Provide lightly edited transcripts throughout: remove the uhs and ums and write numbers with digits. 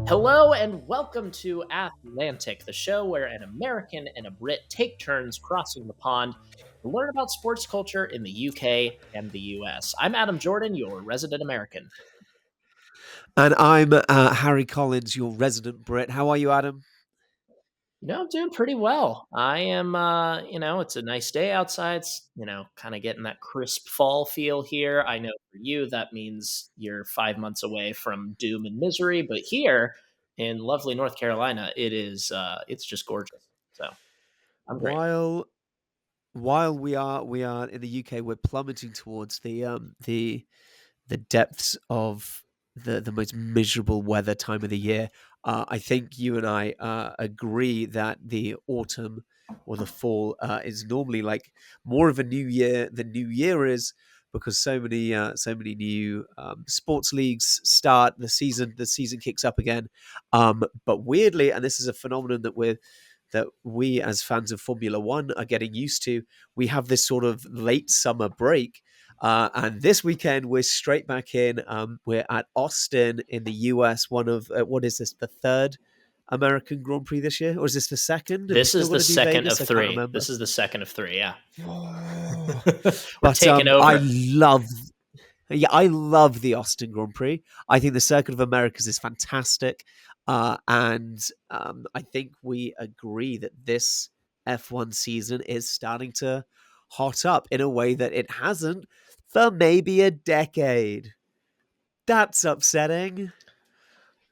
Hello and welcome to Athlantic, the show where an American and a Brit take turns crossing the pond to learn about sports culture in the UK and the US. I'm Adam Jordan, your resident American. And I'm Harry Collins, your resident Brit. How are you, Adam? I'm doing pretty well. I am, it's a nice day outside. It's, kind of getting that crisp fall feel here. I know for you that means you're 5 months away from doom and misery, but here in lovely North Carolina, it's just gorgeous. So I'm great. While while we are in the UK, we're plummeting towards the depths of the most miserable weather time of the year. I think you and I agree that the autumn or the fall is normally like more of a new year than New Year is, because so many new sports leagues start the season kicks up again. But weirdly, and this is a phenomenon that we as fans of Formula One are getting used to, we have this sort of late summer break. And this weekend, we're straight back in. We're at Austin in the US, one of, what is this, the third American Grand Prix this year? Or is this the second? Are we This still is going the to do second of Vegas? I can't three. remember. This is the second of three. Yeah, we're But taking I over. love, yeah, I love the Austin Grand Prix. I think the Circuit of Americas is fantastic. And I think we agree that this F1 season is starting to hot up in a way that it hasn't for maybe a decade. That's upsetting.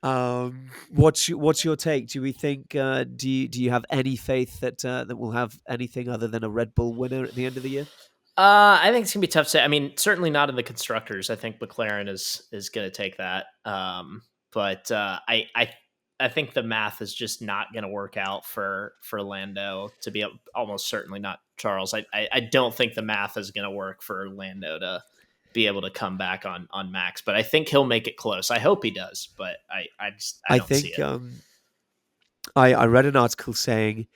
What's your take? Do we think do you have any faith that we'll have anything other than a Red Bull winner at the end of the year? I think it's gonna be tough to say. I mean, certainly not in the constructors. I think McLaren is going to take that. But I think the math is just not going to work out for Lando to be almost certainly not Charles. I don't think the math is going to work for Lando to be able to come back on Max. But I think he'll make it close. I hope he does. But I I don't see think it. I read an article saying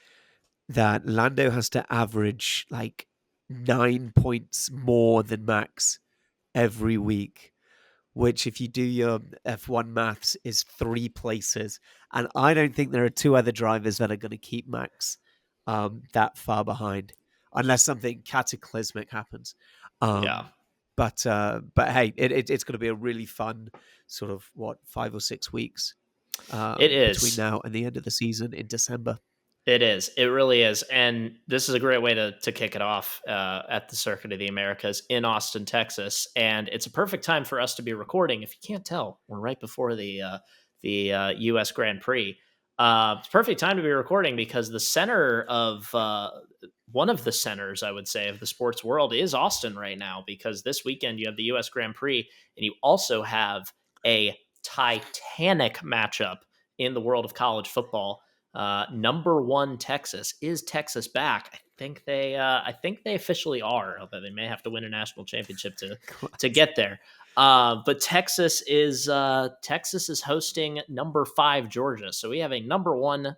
that Lando has to average like 9 points more than Max every week, which, if you do your F1 maths, is 3 places. And I don't think there are two other drivers that are going to keep Max that far behind, unless something cataclysmic happens. Yeah, Um, but hey, it's going to be a really fun sort of 5 or 6 weeks it between is. now and the end of the season in December. It is. It really is. And this is a great way to kick it off at the Circuit of the Americas in Austin, Texas. And it's a perfect time for us to be recording. If you can't tell, we're right before the U.S. Grand Prix. It's a perfect time to be recording because the center of one of the centers, I would say, of the sports world is Austin right now. Because this weekend you have the U.S. Grand Prix, and you also have a titanic matchup in the world of college football. Number one Texas. Is Texas back? I think they officially are, although they may have to win a national championship to get there. But Texas is hosting number five Georgia, so we have a number one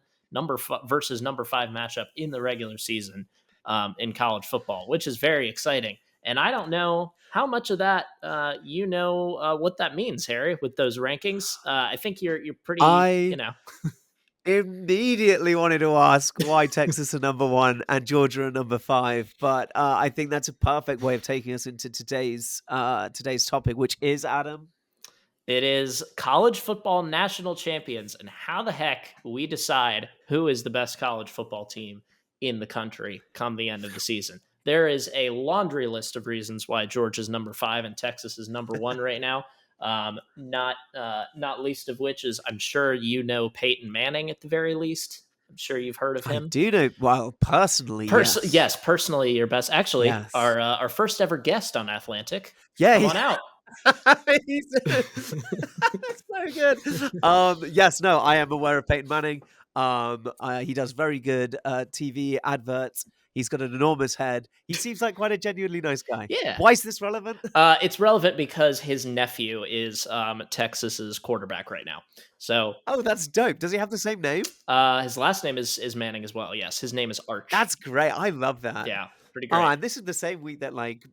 versus number five matchup in the regular season in college football, which is very exciting. And I don't know how much of that what that means, Harry, with those rankings. I think you're pretty, I immediately wanted to ask why Texas are number one and Georgia are number five, but I think that's a perfect way of taking us into today's topic, which is Adam. It is college football national champions, and how the heck we decide who is the best college football team in the country come the end of the season. There is a laundry list of reasons why Georgia's number five and Texas is number one right now. Not least of which is, I'm sure you know Peyton Manning at the very least. I'm sure you've heard of I him. do know. Well, personally, yes, Yes, personally, your best. Actually, yes, our first ever guest on Athlantic. yeah. Come on out. That's so good. Yes, no, I am aware of Peyton Manning. He does very good TV adverts. He's got an enormous head. He seems like quite a genuinely nice guy. Yeah. Why is this relevant? It's relevant because his nephew is Texas's quarterback right now. So Oh, that's dope. Does he have the same name? his last name is Manning as well. Yes, his name is Arch. That's great. I love that. Yeah. Pretty Oh, great. and this is the same week that like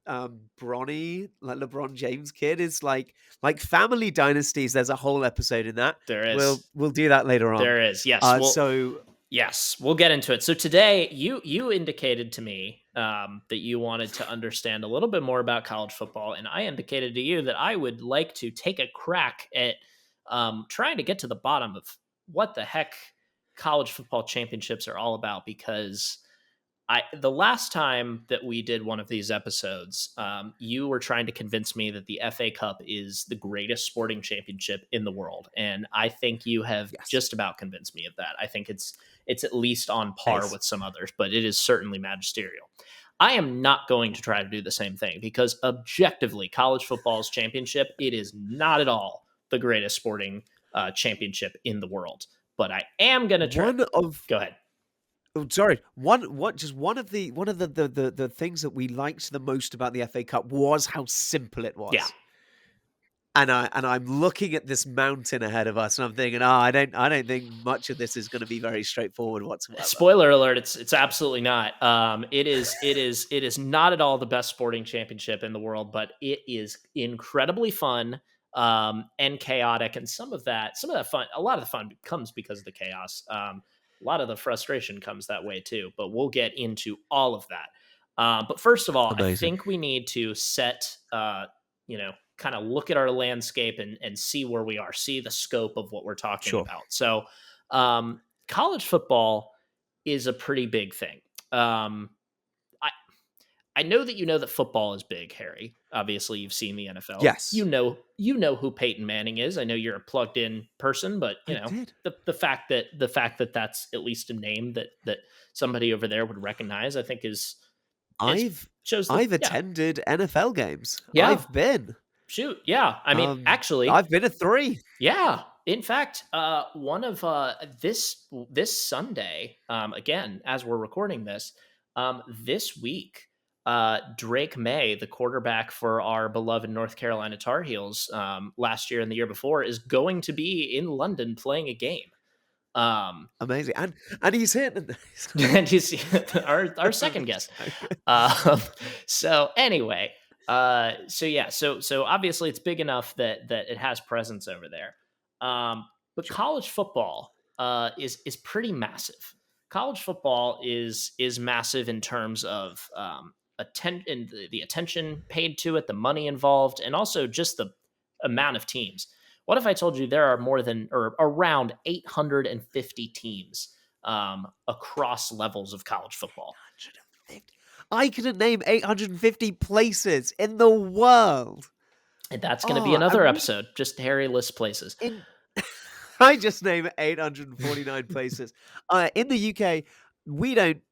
Bronny, like LeBron James kid is like family dynasties. There's a whole episode in that. There We'll is. we'll do that later on. There is. Yes. Well, So yes, we'll get into it. So today, you indicated to me that you wanted to understand a little bit more about college football, and I indicated to you that I would like to take a crack at trying to get to the bottom of what the heck college football championships are all about. Because the last time that we did one of these episodes, you were trying to convince me that the FA Cup is the greatest sporting championship in the world, and I think you have yes, just about convinced me of that. I think it's at least on par nice. with some others, but it is certainly magisterial. I am not going to try to do the same thing because objectively, college football's championship, it is not at all the greatest sporting championship in the world. But I am going to try. One of Go ahead. Oh, sorry. One of the things that we liked the most about the FA Cup was how simple it Yeah. was. And I'm looking at this mountain ahead of us, and I'm thinking, oh, I don't think much of this is going to be very straightforward whatsoever. Spoiler alert, it's absolutely not. It is not at all the best sporting championship in the world, but it is incredibly fun and chaotic. And some of that fun, a lot of the fun comes because of the chaos. A lot of the frustration comes that way too, but we'll get into all of that. But first of all, I Amazing. think we need to set kind of look at our landscape and see where we are, see the scope of what we're talking Sure. about. So college football is a pretty big thing. Um, I I know that you know that football is big, Harry. Obviously, you've seen the NFL. You Yes, know you know who Peyton Manning is. I know you're a plugged in person, but I did. the fact that that's at least a name that somebody over there would recognize, I think is I've shows the I've yeah attended NFL games. yeah I've been. shoot yeah. I mean, Um, actually, I've been to 3. yeah. In fact, one of this Sunday, again, as we're recording this, this week, Drake May, the quarterback for our beloved North Carolina Tar Heels, last year and the year before, is going to be in London playing a game. Um, Amazing. And he's hitting. and you see our second guest. So good. Um, so anyway, so obviously it's big enough that it has presence over there. But Sure. college football is pretty massive. College football is massive in terms of the attention paid to it, the money involved, and also just the amount of teams. What if I told you there are more than or around 850 teams across levels of college football? 850. I couldn't name 850 places in the world. And that's going to be Oh, another and we episode, just Harry lists places. in I just named 849 places. In the UK, we don't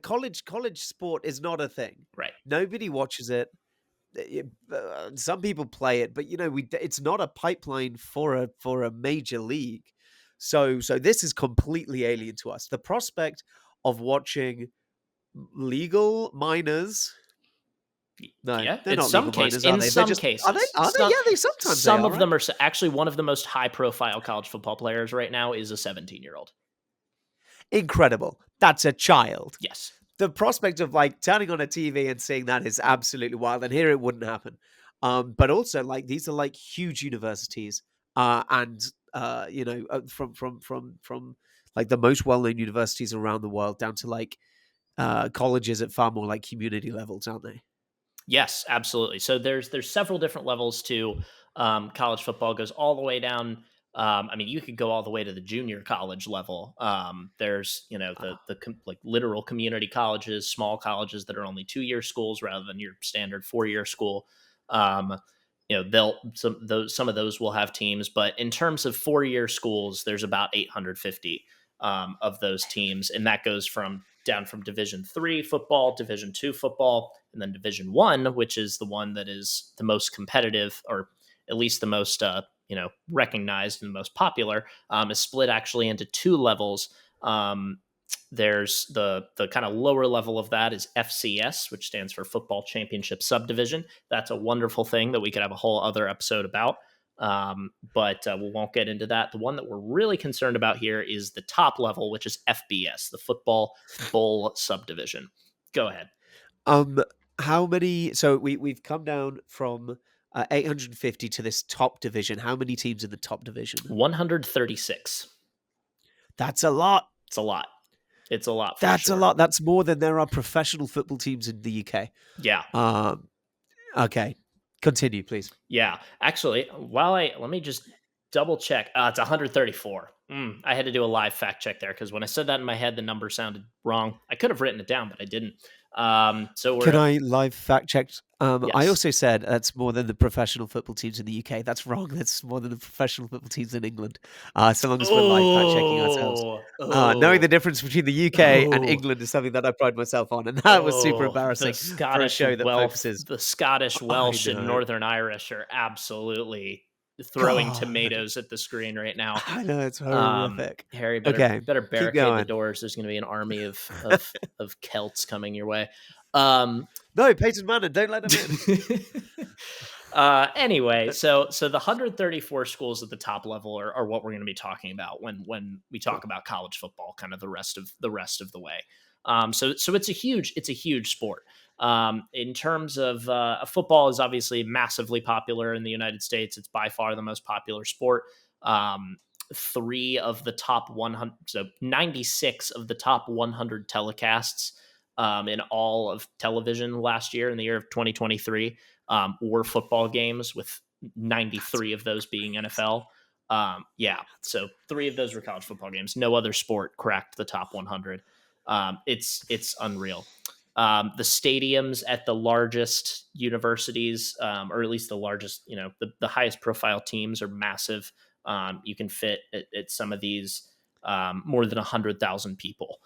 college sport is not a thing. Right. Nobody watches it. Some people play it, but it's not a pipeline for a major league. So this is completely alien to us. The prospect of watching legal minors. No, Yeah, they're not legal minors, are in they? They're some just are they? cases, Are they? Yeah, they sometimes they some are, of right? them are actually one of the most high profile college football players right now is a 17-year-old. Incredible. That's a child. Yes. The prospect of like turning on a TV and seeing that is absolutely wild. And here it wouldn't happen. But also like these are like huge universities, and from like the most well-known universities around the world down to like colleges at far more like community levels, aren't they? Yes, absolutely. So there's several different levels to college football. It goes all the way down. I mean, you could go all the way to the junior college level. There's like literal community colleges, small colleges that are only 2-year schools rather than your standard 4-year school. Um, they'll some of those will have teams, but in terms of 4-year schools, there's about 850 of those teams, and that goes from down from Division 3 football, Division 2 football, and then Division 1, which is the one that is the most competitive, or at least the most recognized and the most popular. Is split actually into 2 levels. There's the kind of lower level of that is FCS, which stands for Football Championship Subdivision. That's a wonderful thing that we could have a whole other episode about. But we won't get into that. The one that we're really concerned about here is the top level, which is FBS, the Football Bowl Subdivision. Go ahead. Um, how many? So we've come down from 850 to this top division. How many teams in the top division? 136. That's a lot. It's a lot. It's a lot for That's a sure. lot. That's more than there are professional football teams in the UK. Yeah. Um, okay, continue, please. Yeah. Actually, let me just double check. It's 134. I had to do a live fact check there because when I said that in my head, the number sounded wrong. I could have written it down, but I didn't. So we're Can at, I live fact check? I yes. also said that's more than the professional football teams in the UK. That's wrong. That's more than the professional football teams in England. So long as we're live fact checking ourselves. Oh, Knowing the oh, difference between the UK and oh. England is something that I pride myself on, and that was super Oh, embarrassing for a show that focuses. The Scottish, I Welsh, and know. Northern Irish are absolutely throwing God, tomatoes at the screen right now. I know it's horrific. Harry, Okay, better keep barricade the going. doors. There's going to be an army of Celts coming your way. Um, No, Peyton Manning, don't let him in. anyway, so the 134 schools at the top level are what we're going to be talking about when we talk Cool. about college football, kind of the rest of the way. So it's a huge sport. In terms of football is obviously massively popular in the United States. It's by far the most popular sport. Um, Three of the top 100, so 96 of the top 100 telecasts in all of television last year in the year of 2023 were football games, with That's 93 of those being crazy. NFL. Yeah, so three of those were college football games. No other sport cracked the top 100. It's unreal. The stadiums at the largest universities, or at least the largest, the highest profile teams, are massive. You can fit at some of these more than 100,000 people,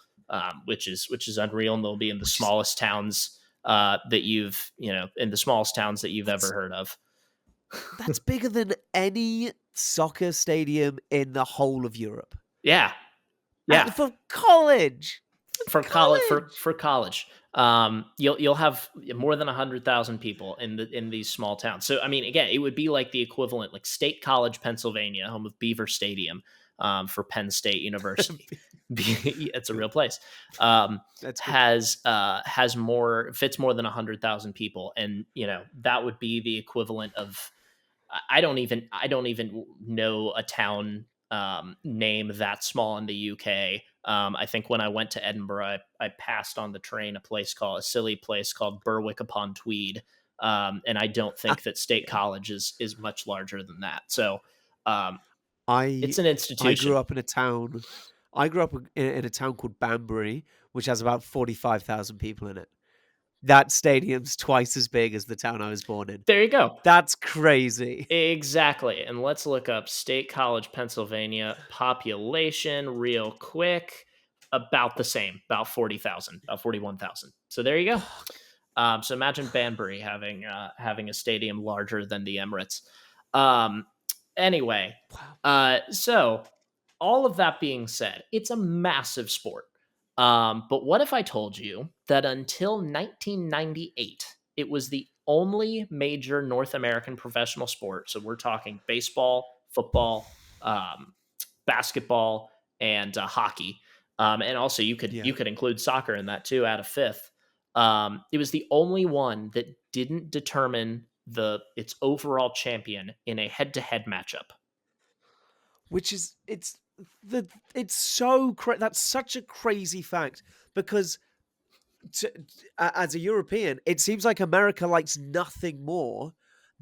which is unreal, and they'll be in the Which is smallest towns in the smallest towns that you've ever that's heard of. that's bigger than any soccer stadium in the whole of Europe. Yeah, yeah. For college. For college, College. for college, you'll have more than 100,000 people in these small towns. So I mean, again, it would be like the equivalent, like State College, Pennsylvania, home of Beaver Stadium, for Penn State University. It's a real place. That's good. Has more fits more than 100,000 people, and that would be the equivalent of I don't even know a town name that small in the UK. I think when I went to Edinburgh, I passed on the train a silly place called Berwick upon Tweed, and I don't think that State College is much larger than that. So I it's an I grew institution. up in a town. I grew up in a town called Banbury, which has about 45,000 people in it. That stadium's twice as big as the town I was born in. There you go. That's crazy. Exactly. And let's look up State College, Pennsylvania population real quick. About the same, about 40,000, about 41,000. So there you go. So imagine Banbury having a stadium larger than the Emirates. Um, anyway, Wow. so all of that being said, it's a massive sport. But what if I told you that until 1998, it was the only major North American professional sport? So we're talking baseball, football, basketball, and hockey. And also you Yeah. could include soccer in that too, at a fifth. It was the only one that didn't determine its overall champion in a head-to-head matchup. Which is the it's so that's such a crazy fact because to, as a European, it seems like America likes nothing more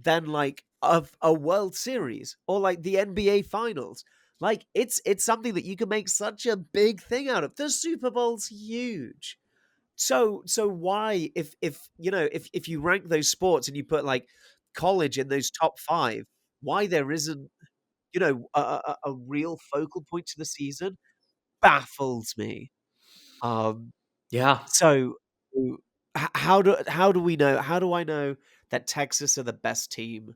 than like a World Series or like the NBA Finals. Like it's something that you can make such a big thing out of. The Super Bowl's huge. So why if if you rank those sports and you put like college in those top 5, why there isn't a real focal point to the season baffles me. Um Yeah. so, how do we know? How do I know that Texas are the best team?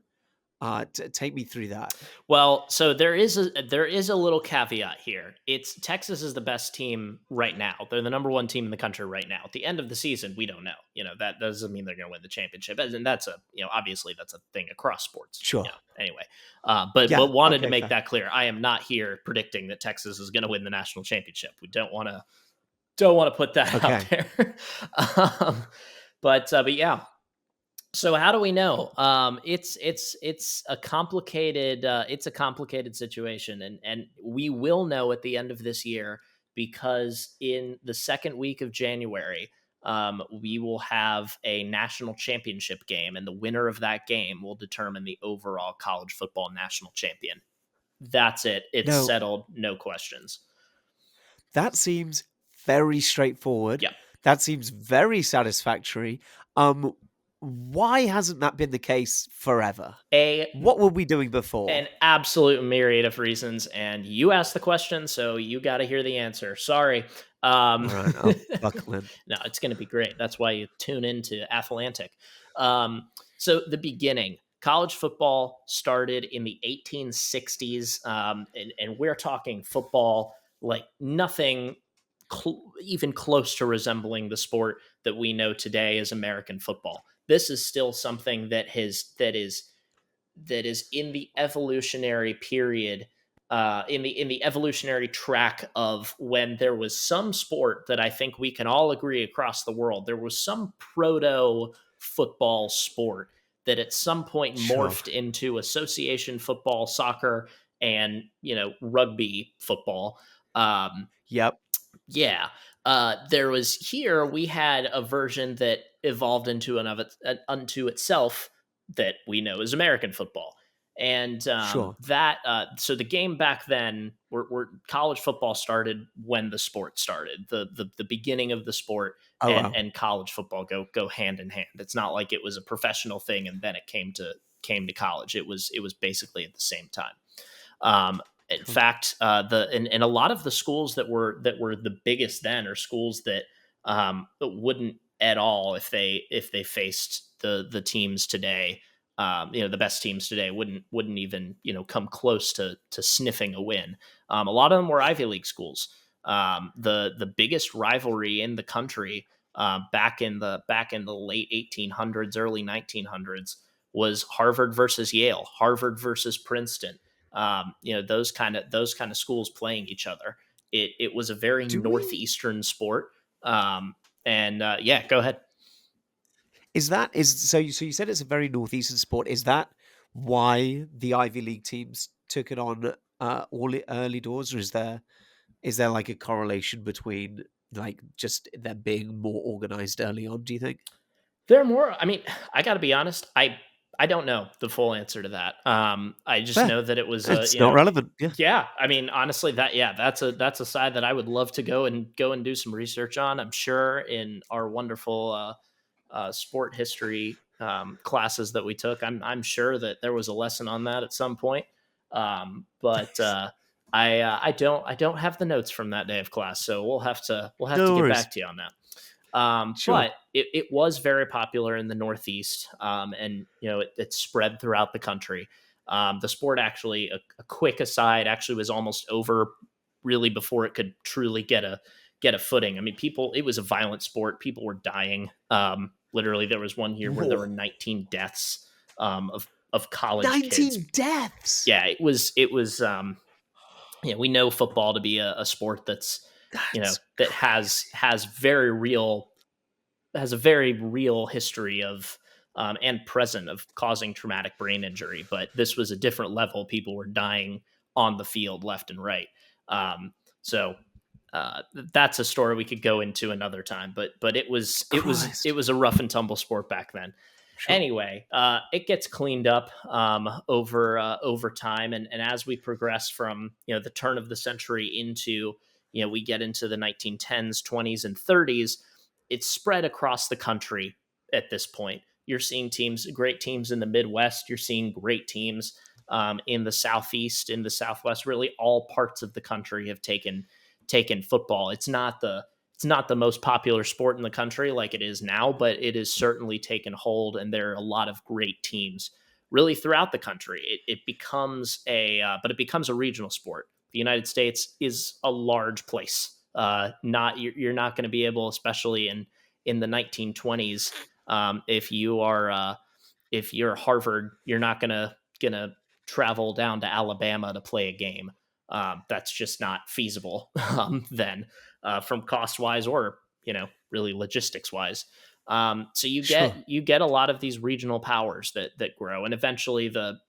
Take me through that. Well, so there is a little caveat here. It's Texas is the best team right now. They're the number one team in the country right now. At the end of the season, we don't know. That doesn't mean they're going to win the championship, and that's obviously that's a thing across sports. Sure. Anyway, but Yeah. wanted to Okay. make Fair. that clear. I am not here predicting that Texas is going to win the national championship. We don't want to put that out Okay. there. um, But yeah, so how do we know? It's a complicated situation, and we will know at the end of this year because in the second week of January, we will have a national championship game, and the winner of that game will determine the overall college football national champion. That's it. It's No, settled. No questions. that seems very straightforward. Yeah. That seems very satisfactory. Why hasn't that been the case forever? A What were we doing before? an absolute myriad of reasons, and you asked the question, so you got to hear the answer. Sorry. All right, I'll buckle in. No, it's going to be great. That's why you tune into Athlantic. So the beginning, college football started in the 1860s, and we're talking football like nothing even close to resembling the sport that we know today as American football. This is still something that is in the evolutionary period, in the evolutionary track of when there was some sport that I think we can all agree across the world. There was some proto football sport that at some point Sure. morphed into association football, soccer, and rugby football. Um, Yep. yeah. There was here we had a version that evolved unto itself that we know as American football. And Sure. so the game back then, college football started when the sport started. The beginning of the sport Oh, and wow. and college football go hand in hand. It's not like it was a professional thing and then it came to college. It was basically at the same time. In Cool. fact, and a lot of the schools that were the biggest then are schools that wouldn't at all if they faced the teams today. The best teams today wouldn't even come close to sniffing a win. A lot of them were Ivy League schools. The biggest rivalry in the country back in the late 1800s, early 1900s was Harvard versus Yale, Harvard versus Princeton. Those kind of schools playing each other. It was a very Do we northeastern sport. And Yeah, go ahead. is that is so you said it's a very northeastern sport. Is that why the Ivy League teams took it on early doors, or is there like a correlation between like just them being more organized early on, do you think? There are more. I mean, I got to be honest. I don't know the full answer to that. I just Fair. know that it was It's not relevant. Yeah. yeah. I mean, honestly, that's a side that I would love to go and do some research on. I'm sure in our wonderful sport history classes that we took, I'm sure that there was a lesson on that at some point. But I don't have the notes from that day of class, so we'll have to No get worries. back to you on that. Sure. But it was very popular in the Northeast, and it spread throughout the country. The sport actually, a quick aside, actually was almost over really before it could truly get a footing. I mean, it was a violent sport. People were dying. Literally, there was one year where there were Whoa. 19 deaths of college kids. 19 deaths. Yeah, it was. We know football to be a sport That's that has crazy. has very real has a very real history of and present of causing traumatic brain injury, but this was a different level. People were dying on the field left and right. So that's a story we could go into another time. But it was it was it Christ. was a rough and tumble sport back then. Sure. Anyway, it gets cleaned up over time, and as we progress from the turn of the century into we get into the 1910s, 20s, and 30s. It's spread across the country at this point. You're seeing great teams in the Midwest. You're seeing great teams in the Southeast, in the Southwest. Really, all parts of the country have taken football. It's not the most popular sport in the country like it is now, but it has certainly taken hold, and there are a lot of great teams really throughout the country. But it becomes a regional sport. The United States is a large place. Not you're not going to be able, especially in the 1920s, if you're Harvard, you're not gonna travel down to Alabama to play a game. That's just not feasible then, from cost wise or really logistics wise. So you get Sure. you get a lot of these regional powers that grow, and eventually the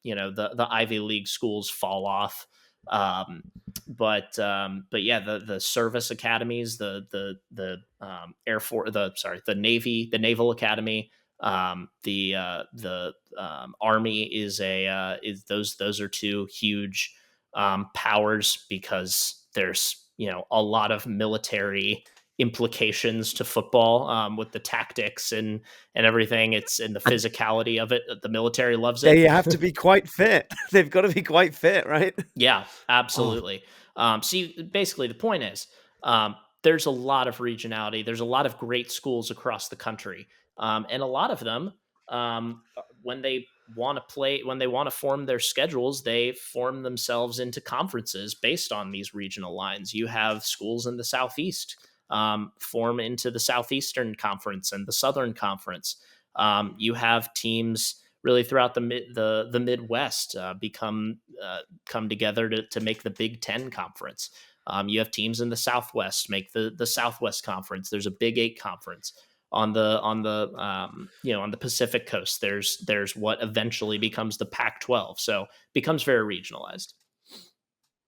Ivy League schools fall off. Um, but yeah, the service academies, the Air Force, the Navy, the Naval Academy, the Army is those are two huge powers because there's a lot of military implications to football with the tactics and everything. It's in the And physicality of it. The military loves it. they have to be quite fit. They've got to be quite fit, right? Yeah, Oh, absolutely. Basically, the point is, there's a lot of regionality. There's a lot of great schools across the country, and a lot of them, when they want to play, when they want to form their schedules, they form themselves into conferences based on these regional lines. You have schools in the Southeast form into the Southeastern Conference and the Southern Conference. You have teams really throughout the Midwest come together to make the Big Ten conference. You have teams in the Southwest make the Southwest Conference. There's a Big Eight conference on the Pacific Coast. There's what eventually becomes the Pac-12. So becomes very regionalized.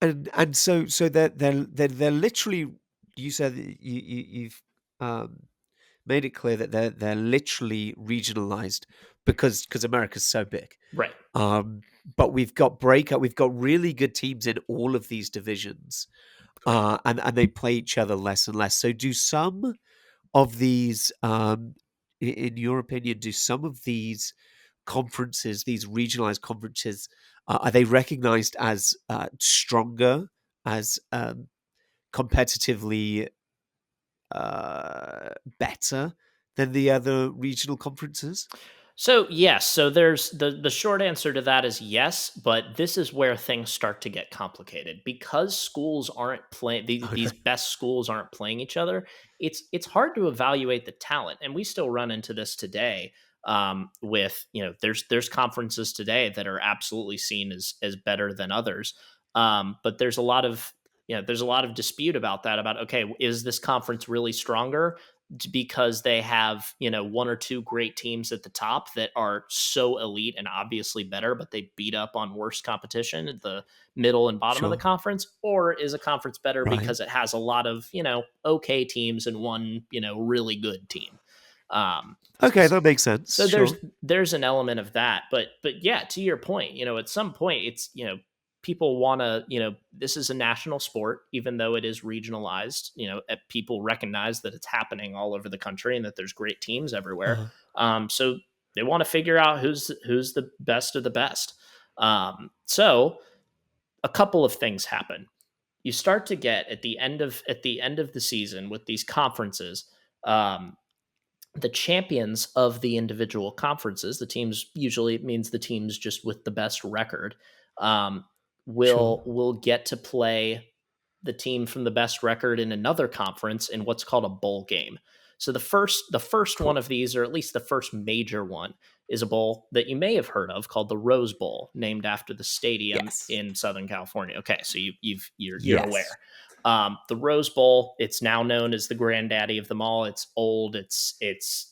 and so they're literally. You said that you've um, made it clear that they're literally regionalized because America's so big. Right. Um, but we've got breakout. We've got really good teams in all of these divisions, and they play each other less and less. So, do some of these, in your opinion, do some of these conferences, these regionalized conferences, are they recognized as stronger, as competitively better than the other regional conferences? So yes, so there's the short answer to that is yes, but this is where things start to get complicated because schools aren't playing these Okay, best schools aren't playing each other. It's hard to evaluate the talent, and we still run into this today. With there's conferences today that are absolutely seen as better than others, but there's a lot of dispute about that. About okay, is this conference really stronger? Because they have one or two great teams at the top that are so elite and obviously better, but they beat up on worse competition at the middle and bottom of the sure, conference? Or is a conference better right. because it has a lot of okay teams and one really good team? um, Okay, that makes sense. so there's Sure. there's an element of that, but yeah, to your point, at some point it's people want to this is a national sport, even though it is regionalized. People recognize that it's happening all over the country and that there's great teams everywhere. Uh-huh. So they want to figure out who's the best of the best. So a couple of things happen. You start to get at the end of the season with these conferences. The champions of the individual conferences, the teams usually it means the teams just with the best record, um, Sure. will get to play the team from the best record in another conference in what's called a bowl game. So the first one Cool. of these, or at least the first major one, is a bowl that you may have heard of called the Rose Bowl, named after the stadium Yes. in Southern California. Okay, so you're Yes. aware. The Rose Bowl, it's now known as the granddaddy of them all. It's old. It's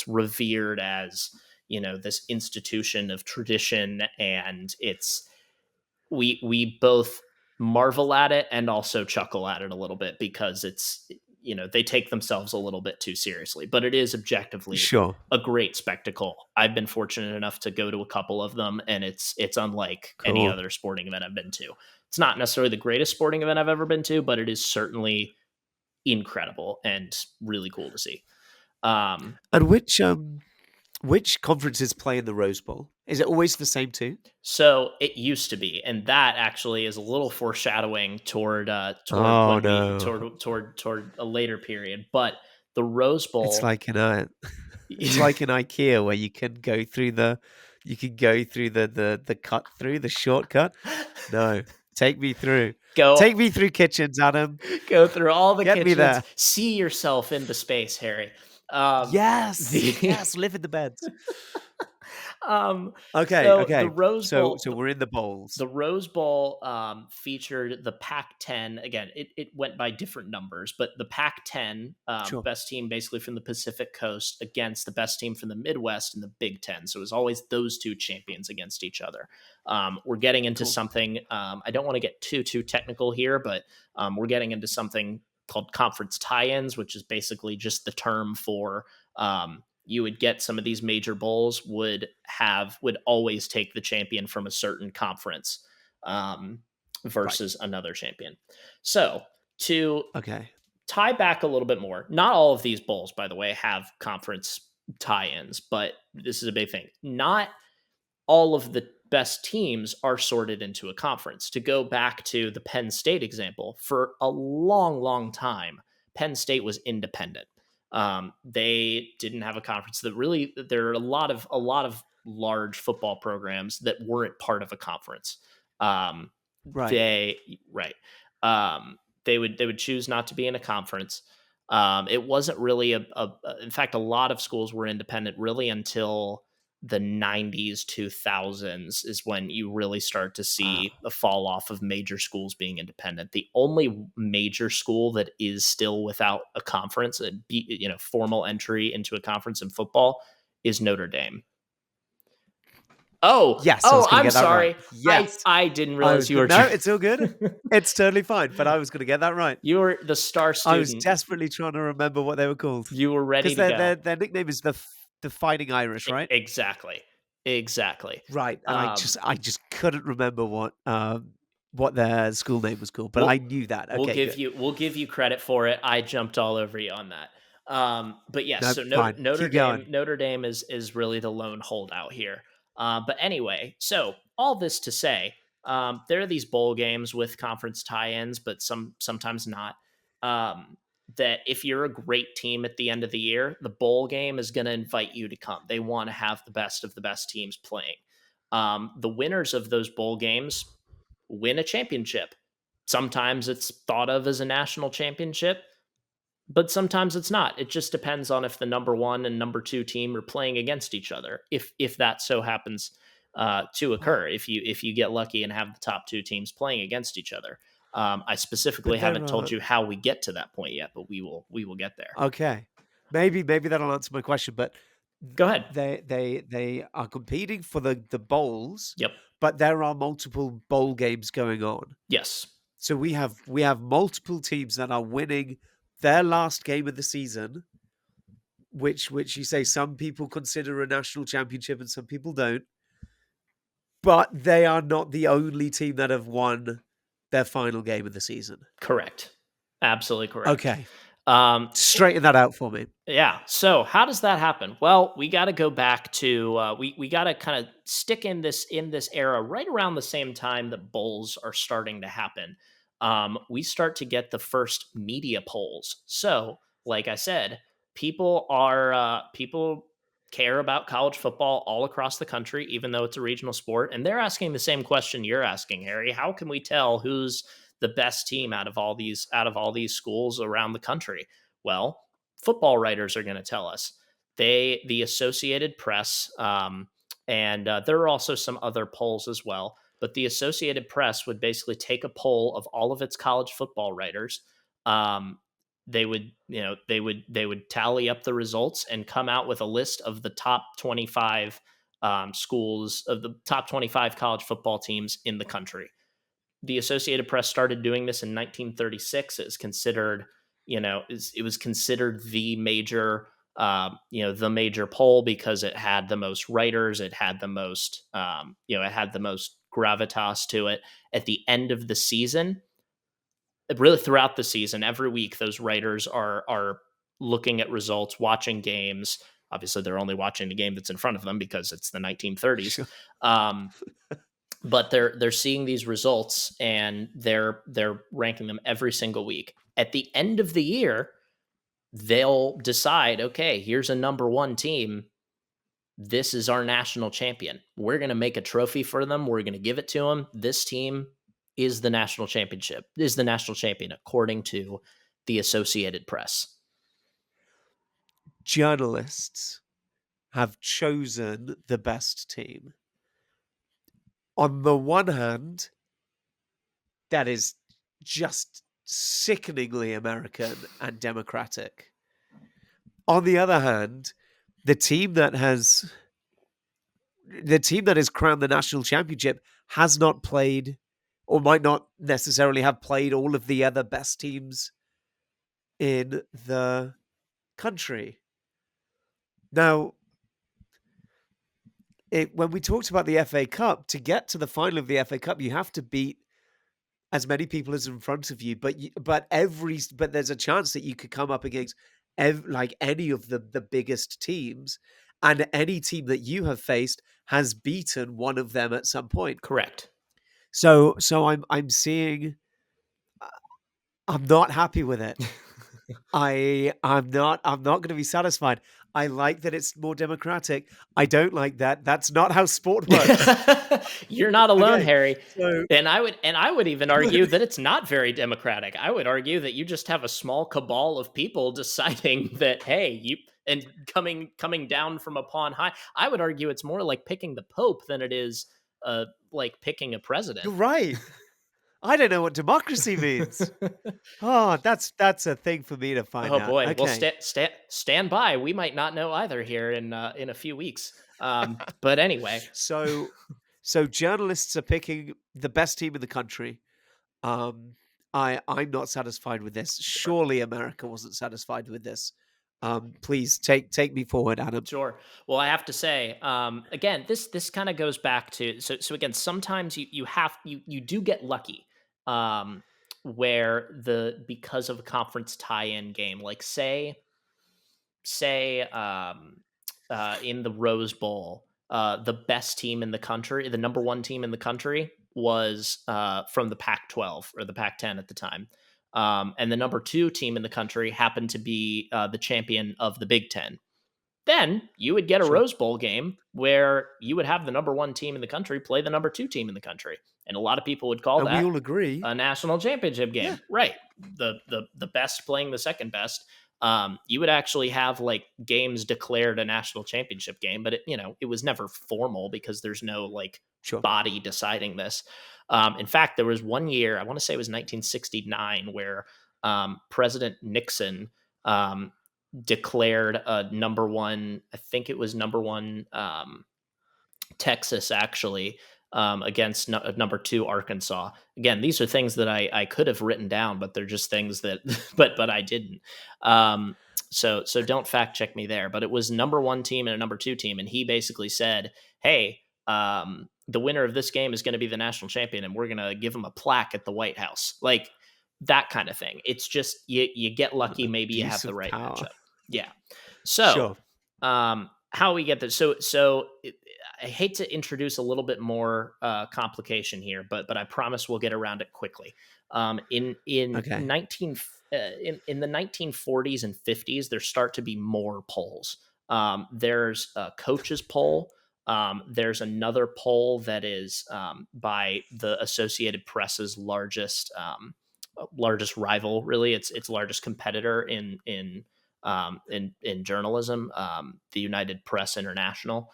revered as this institution of tradition, and we both marvel at it and also chuckle at it a little bit because they take themselves a little bit too seriously, but it is objectively Sure. a great spectacle. I've been fortunate enough to go to a couple of them, and it's unlike any Cool. other sporting event I've been to. It's not necessarily the greatest sporting event I've ever been to, but it is certainly incredible and really cool to see. Um, And which conferences play in the Rose Bowl? Is it always the same two? So it used to be, and that actually is a little foreshadowing toward Oh when we no. toward a later period. But the Rose It's Bowl, like it's like in IKEA where you can go through the cut through, the shortcut. No. Take me through. go Take me through kitchens, Adam. go through all the Get me kitchens, there. see yourself into space, Harry. Um, Yes. the Yes, live in the beds. Okay, So okay. So we're in the bowls. the Rose Bowl featured the Pac-10. Again, it went by different numbers, but the Pac-10 Sure. best team basically from the Pacific Coast against the best team from the Midwest in the Big Ten. So it was always those two champions against each other. We're getting into Cool. something. I don't want to get too technical here, but we're getting into something called conference tie-ins, which is basically just the term for you would get some of these major bowls would always take the champion from a certain conference Right. versus another champion. So to Okay. tie back a little bit more, not all of these bowls, by the way, have conference tie-ins, but this is a big thing. Not all of the best teams are sorted into a conference. To go back to the Penn State example, for a long time, Penn State was independent. They didn't have a conference. That really, there are a lot of large football programs that weren't part of a conference. Um, Right. they right. They would choose not to be in a conference. It wasn't really in fact, a lot of schools were independent really until the 90s 2000s is when you really start to see Ah. a fall off of major schools being independent. The only major school that is still without a conference, formal entry into a conference in football, is Notre Dame. Oh, Yes, I was oh, gonna I'm get that right. sorry. I Yes. I didn't I realize was you gonna were no, it's all good. It's totally fine, but I was gonna get that right. you were the star I was student. desperately trying to remember what they were called You were ready because to go. their nickname is the Fighting Irish, right? Exactly. Exactly. Right, and Um, I just couldn't remember what their school name was called, but I we'll knew that. we'll Okay, give good. you we'll give you credit for it. I jumped all over you on that. But yes, No, so fine. Notre Keep Dame going. Notre Dame is really the lone holdout here. But anyway, so all this to say, there are these bowl games with conference tie-ins, but sometimes not. Um, that if you're a great team at the end of the year, the bowl game is going to invite you to come. They want to have the best of the best teams playing. The winners of those bowl games win a championship. Sometimes it's thought of as a national championship, but sometimes it's not. It just depends on if the number one and number two team are playing against each other. If that so happens to occur, if you get lucky and have the top two teams playing against each other. I specifically But there haven't told are you how we get to that point yet, but we will get there. okay. Maybe that'll answer my question, but th Go ahead. they are competing for the bowls, Yep. but there are multiple bowl games going on. Yes. So we have multiple teams that are winning their last game of the season, which you say some people consider a national championship and some people don't, but they are not the only team that have won their final game of the season. Correct. Absolutely correct. Okay, Um, straighten that out for me. Yeah. So how does that happen? Well, we got to go back to we got to kind of stick in this era right around the same time that bowls are starting to happen. We start to get the first media polls. So, like I said, people care about college football all across the country, even though it's a regional sport, and they're asking the same question you're asking, Harry. How can we tell who's the best team out of all these schools around the country? Well, football writers are going to tell us. The Associated Press, and there are also some other polls as well. But the Associated Press would basically take a poll of all of its college football writers. Um, they would tally up the results and come out with a list of the top 25 schools of the top 25 college football teams in the country. The Associated Press started doing this in 1936. It was considered the major poll because it had the most writers, it had the most gravitas to it. At the end of the season, really throughout the season, every week, those writers are looking at results, watching games. Obviously, they're only watching the game that's in front of them because it's the 1930s. Sure. Um, but they're seeing these results and they're ranking them every single week. At the end of the year, they'll decide, okay, here's a number one team. This is our national champion. We're going to make a trophy for them. We're going to give it to them. This team is the national champion according to the Associated Press. Journalists have chosen the best team. On the one hand, that is just sickeningly American and democratic. On the other hand, the team that has the team that has crowned the national championship has not played, or might not necessarily have played, all of the other best teams in the country. Now, when we talked about the FA Cup, to get to the final of the FA Cup, you have to beat as many people as in front of you. But there's a chance that you could come up against like any of the biggest teams, and any team that you have faced has beaten one of them at some point. Correct. So I'm seeing. I'm not happy with it. I'm not going to be satisfied. I like that it's more democratic. I don't like that. That's not how sport works. You're not alone, Okay, Harry. so And I would even argue that it's not very democratic. I would argue that you just have a small cabal of people deciding that, hey, you and coming down from upon high. I would argue it's more like picking the pope than it is like picking a you're president. right. I don't know what democracy means. Oh, that's a thing for me to find Oh out. boy. Well, Okay. stand by. We might not know either here in a few weeks. But anyway, So so journalists are picking the best team in the country. Um I'm not satisfied with this. Surely America wasn't satisfied with this. Please take me forward, Adam. sure. Well, I have to say, again, this kind of goes back to so again, sometimes you do get lucky, where the because of a conference tie-in game, like say in the Rose Bowl, the best team in the country, the number one team in the country was from the Pac-12 or the Pac-10 at the time. And the number two team in the country happened to be the champion of the Big Ten. Then you would get a Sure. Rose Bowl game where you would have the number one team in the country play the number two team in the country. And a lot of people would call And we that all agree. a national championship Yeah, game. Right. The best playing the second best. You would actually have like games declared a national championship game, but it was never formal because there's no like sure. body deciding this. In fact, there was one year, I want to say it was 1969, where President Nixon declared a number one, I think it was number one Texas actually, against number two Arkansas. Again, these are things that I could have written down, but they're just things that but I didn't. So don't fact check me there. But it was number one team and a number two team, and he basically said, "Hey, the winner of this game is going to be the national champion, and we're going to give him a plaque at the White House." Like that kind of thing. It's just you get lucky. Maybe you have Abuse the of right power. matchup. Yeah. So Sure. how we get this? So I hate to introduce a little bit more complication here, but I promise we'll get around it quickly. In Okay. 19 in the 1940s and 50s, there start to be more polls. There's a coaches poll. There's another poll that is by the Associated Press's largest rival. Really, its largest competitor in journalism, the United Press International.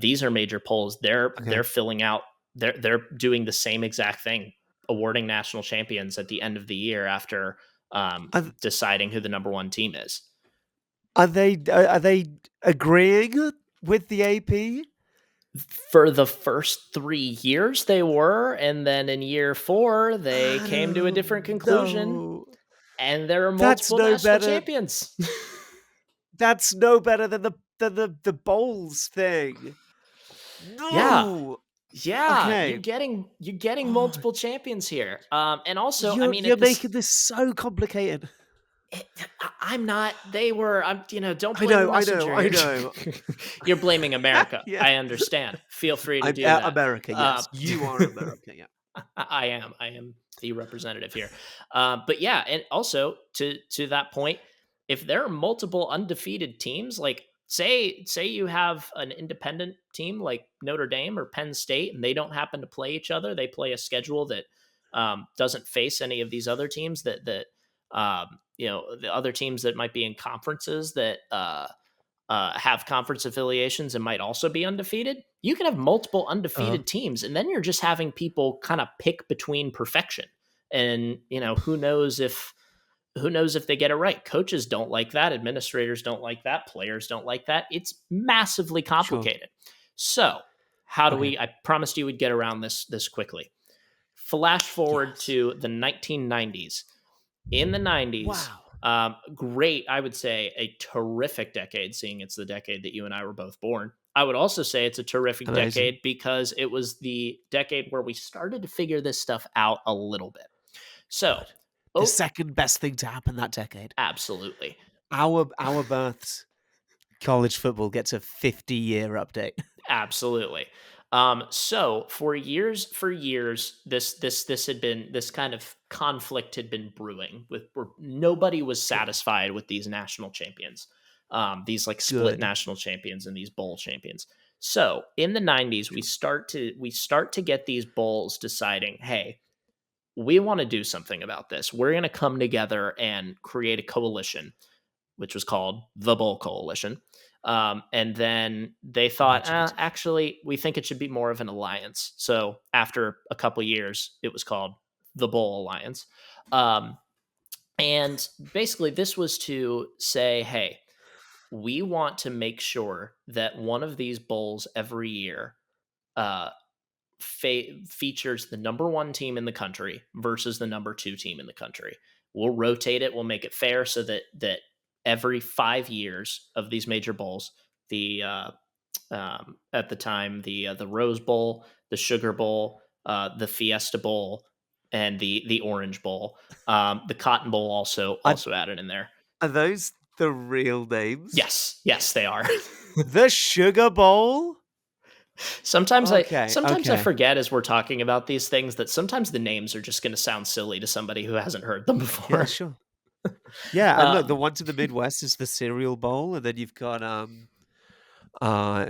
These are major polls. They're Okay. filling out. They're doing the same exact thing, awarding national champions at the end of the year after Are, deciding who the number one team is. are they agreeing with the AP? For the first 3 years, they were, and then in year four, they came to a different conclusion, No. and there are That's multiple no national better. champions. That's no better than the bowls thing. Yeah, No. yeah, you're Okay. getting you're getting Oh, multiple champions here. And also, I you're mean, you're making this so complicated. it, I'm not. They were. Don't I blame the know, I know, messenger I here. know. You're blaming America. Yeah. I understand. Feel free to I'm do that. America, Uh, yes. You are America, yeah. I am. I am the representative here. But yeah, and also to that point, if there are multiple undefeated teams, like say you have an independent team like Notre Dame or Penn State, and they don't happen to play each other, they play a schedule that doesn't face any of these other teams the other teams that might be in conferences that have conference affiliations and might also be undefeated, you can have multiple Uh-huh. undefeated teams, and then you're just having people kind of pick between perfection. And who knows if they get it right. Coaches don't like that, administrators don't like that, players don't like that. It's massively Sure. complicated. So, how do Okay. we I promised you would get around this quickly. Flash forward Yes. to the 1990s. In the 90s, Wow. great, I would say a terrific decade, seeing it's the decade that you and I were both born. I would also say it's a terrific Amazing. decade because it was the decade where we started to figure this stuff out a little bit. So, Good. The oh, second best thing to happen that decade. absolutely. Our births, college football gets a 50-year update. Absolutely. So for years, this had been this kind of conflict had been brewing with where nobody was Sure. satisfied with these national champions, these like split Good. national champions and these bowl champions. So in the 90s, we Sure. start to get these bowls deciding, hey, we want to do something about this. We're going to come together and create a coalition which was called the Bull Coalition. And then they thought, Imaginative. actually, we think it should be more of an alliance. So after a couple years, it was called the Bull Alliance. Um, and basically, this was to say, hey, we want to make sure that one of these bowls every year uh, features the number one team in the country versus the number two team in the country. We'll rotate it. We'll make it fair so that every 5 years of these major bowls, the at the time the Rose Bowl, the Sugar Bowl, the Fiesta Bowl, and the Orange Bowl, the Cotton Bowl Are, also added in there. are those the real names? Yes, yes, they are. The Sugar Bowl? sometimes I Okay. sometimes I Okay. forget as we're talking about these things that sometimes the names are just going to sound silly to somebody who hasn't heard them Yeah, before. sure. Yeah, and look, the um, one to the Midwest is the cereal bowl, and then you've got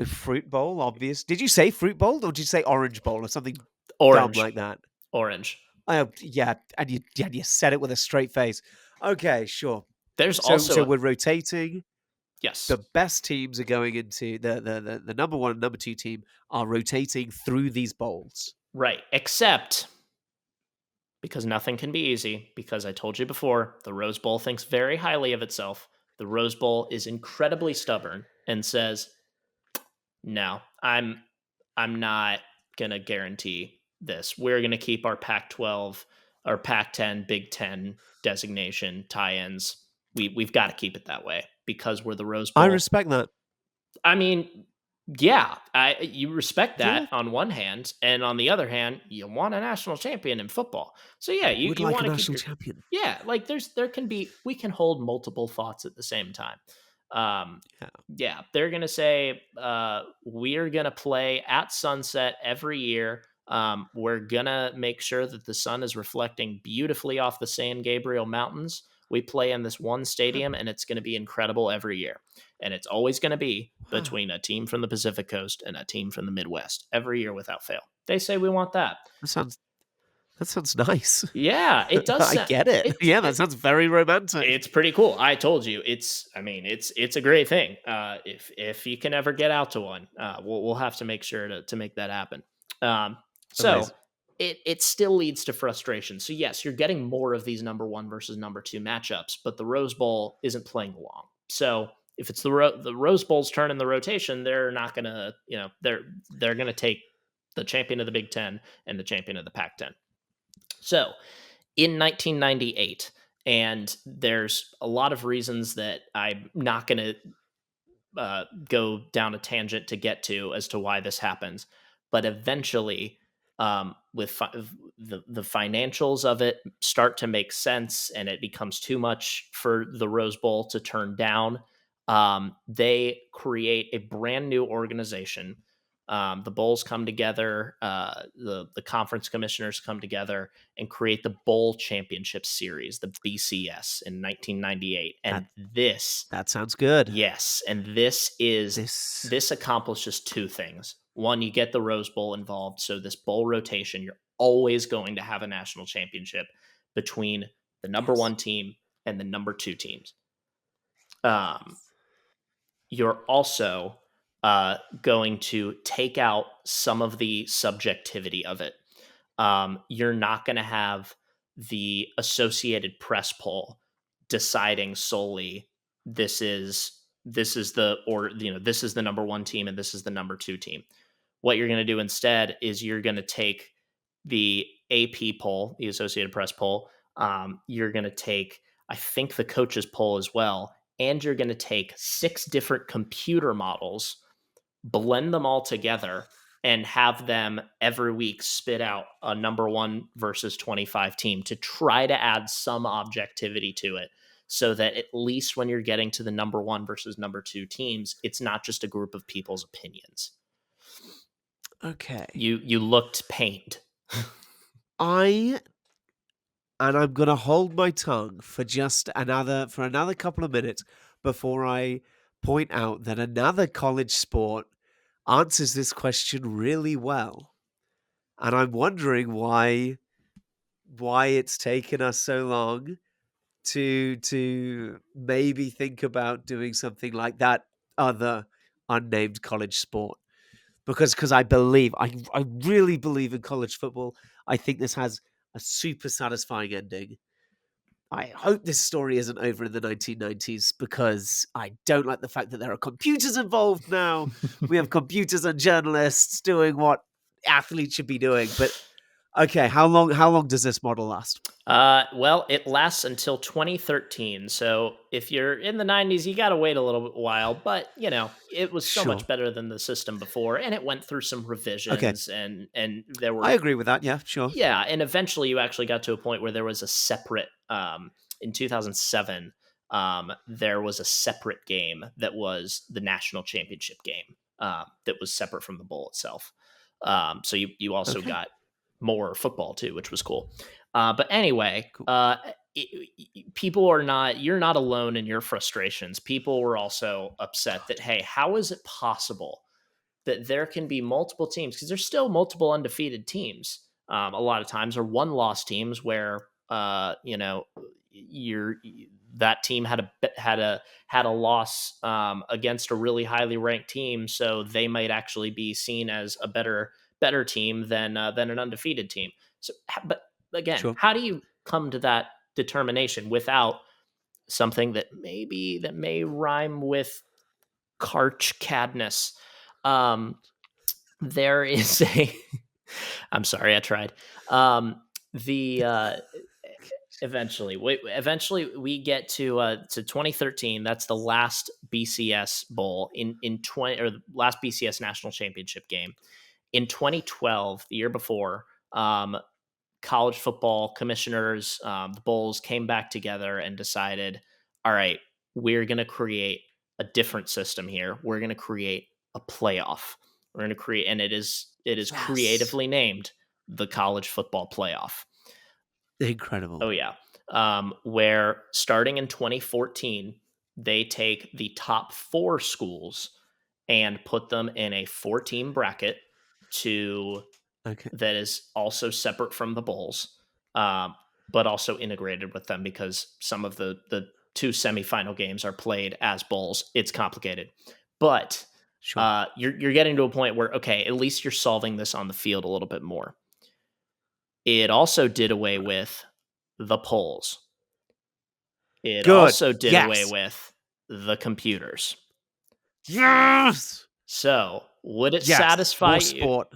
fruit bowl, obvious. Did you say fruit bowl or did you say orange bowl or something dumb orange, like that? orange. Yeah, and you said it with a straight face. Okay, sure. There's So also we're rotating. yes, The best teams are going into the number one and number two team are rotating through these bowls. right, except because nothing can be easy. Because I told you before, the Rose Bowl thinks very highly of itself. The Rose Bowl is incredibly stubborn and says, "No, I'm not gonna guarantee this. We're gonna keep our Pac-12, our Pac-10, Big Ten designation tie-ins. We've got to keep it that way because we're the Rose I Bowl." respect that. I mean, yeah, you respect that Yeah, on one hand, and on the other hand, you want a national champion in football. So yeah, you would you like a want to keep national your champion. yeah, like we can hold multiple thoughts at the same time. Um, Yeah. yeah, they're gonna say we're gonna play at sunset every year. We're gonna make sure that the sun is reflecting beautifully off the San Gabriel Mountains. We play in this one Huh. stadium, and it's going to be incredible every year. And it's always going to be Wow. between a team from the Pacific Coast and a team from the Midwest every year without fail. They say we want that. That sounds that sounds nice. Yeah, it does I sound get it. Yeah, that sounds very romantic. it's pretty cool. I told you, it's a great thing. If you can ever get out to one, we'll have to make sure to make that happen. So Amazing. it still leads to frustration. So yes, you're getting more of these number one versus number two matchups, but the Rose Bowl isn't playing along. So if it's the Rose Bowl's turn in the rotation, they're not gonna, they're gonna take the champion of the Big Ten and the champion of the Pac-10. So in 1998, and there's a lot of reasons that I'm not going to go down a tangent to get to as to why this happens, but eventually, with the financials of it start to make sense, and it becomes too much for the Rose Bowl to turn down. They create a brand new organization. The bowls come together, the conference commissioners come together and create the Bowl Championship Series, the BCS, in 1998. That And this that sounds good. Yes, and this is This this accomplishes two things. One, you get the Rose Bowl involved, so this bowl rotation, you're always going to have a national championship between the number yes. one team and the number two teams. Um, Yes. you're also going to take out some of the subjectivity of it. You're not going to have the Associated Press poll deciding solely this is the or this is the number one team and this is the number two team. What you're going to do instead is you're going to take the AP poll, the Associated Press poll. You're going to take, I think, the coaches poll as well, and you're going to take 6 different computer models, blend them all together, and have them every week spit out a number one versus 25 team to try to add some objectivity to it, so that at least when you're getting to the number one versus number two teams, it's not just a group of people's opinions. Okay. You looked pained. I'm gonna hold my tongue for another couple of minutes before I point out that another college sport answers this question really well. And I'm wondering why it's taken us so long to maybe think about doing something like that other unnamed college sport. Because I really believe in college football. I think this has a super satisfying ending. I hope this story isn't over in the 1990s because I don't like the fact that there are computers involved now. We have computers and journalists doing what athletes should be doing. But okay, how long does this model last? Well, it lasts until 2013. So if you're in the 90s, you got to wait a little while, but it was so much Sure. better than the system before, and it went through some Okay. revisions, and there I were, agree with that. Yeah, sure. yeah, and eventually you actually got to a point where there was a separate, in 2007, there was a separate game that was the national championship game, that was separate from the bowl itself. So you also Okay. got more football too, which was cool. But anyway, Cool. people are not, you're not alone in your frustrations. People were also upset that, hey, how is it possible that there can be multiple teams, because there's still multiple undefeated teams, a lot of times, or one loss teams where you're that team had a loss against a really highly ranked team, so they might actually be seen as a better team than an undefeated team. So, but again, Sure. how do you come to that determination without something that may rhyme with Karch Cadness? There is a I'm sorry, I tried. The eventually we get to 2013. That's the last BCS bowl in 20, or the last BCS national championship game. In 2012, the year before, college football commissioners, the bowls, came back together and decided, all right, we're going to create a different system here. We're going to create a playoff. We're going to create, and it is Yes. creatively named the college football playoff. Oh Incredible. yeah. Where starting in 2014, they take the top 4 schools and put them in a 4-team bracket to Okay. that is also separate from the bowls, um, but also integrated with them, because some of the 2 semifinal games are played as bowls. It's complicated, but Sure. you're getting to a point where, okay, at least you're solving this on the field a little bit more. It also did away Right. with the polls. It Good. also did away Yes. with the computers. Yes. So, would it Yes. satisfy More you? sport.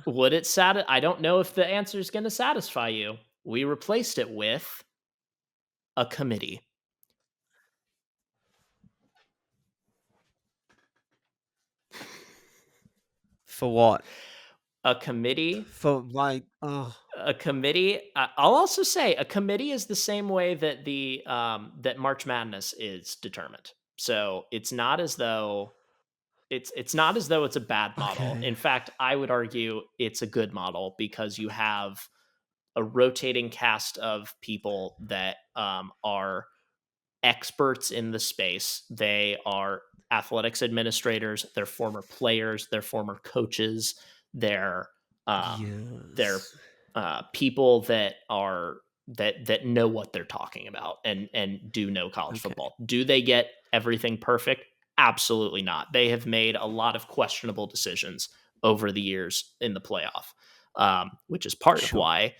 I don't know if the answer is going to satisfy you. We replaced it with a committee. For what? A committee, For like, oh, I'll also say a committee is the same way that that March Madness is determined. So it's not as though it's a bad model. okay. In fact, I would argue it's a good model, because you have a rotating cast of people that are experts in the space. They are athletics administrators, they're former players, they're former coaches, they're um, they're Yes. people that know what they're talking about, and do know college Okay. football. Do they get everything perfect? Absolutely not. They have made a lot of questionable decisions over the years in the playoff, which is part of Sure. why